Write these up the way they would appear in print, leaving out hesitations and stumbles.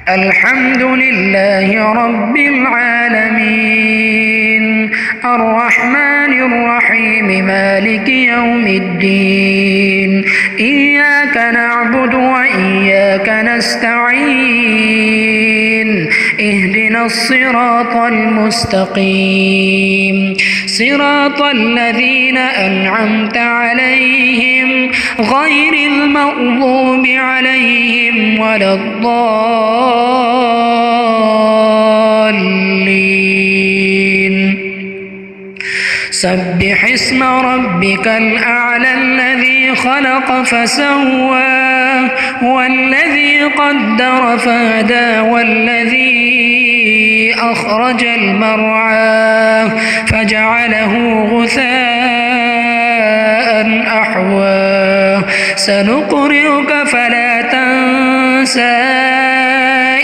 الحمد لله رب العالمين الرحمن الرحيم مالك يوم الدين إياك نعبد وإياك نستعين اهدنا الصراط المستقيم صراط الذين أنعمت عليهم غير المغضوب عليهم ولا الضالين سبح اسم ربك الأعلى الذي خلق فسوى والذي قدر فهدى والذي أخرج المرعى فجعله غثاء أحوى سنقرئك فلا تنسى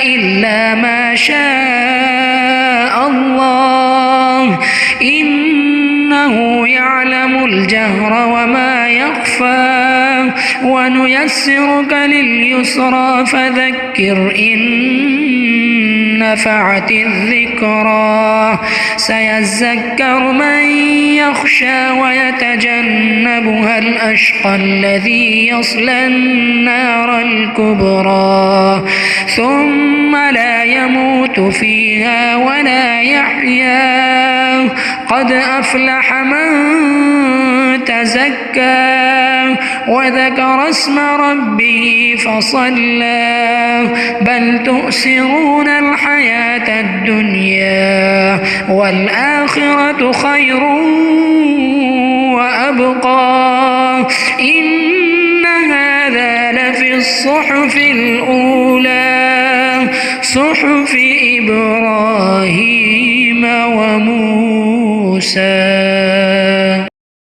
إلا ما شاء الله إنه يعلم الجهر وما يخفى ونيسرك لليسرى فذكر إن نفعت الذكرى سيذكر من يخشى ويتجنبها الأشقى الذي يصلى النار الكبرى ثم لا يموت فيها ولا يحيا قد أفلح من تزكى وذكر اسم ربه فصلى بل تؤثرون الحياة الدنيا والآخرة خير وأبقى إن هذا لفي الصحف الأولى صحف إبراهيم وموسى.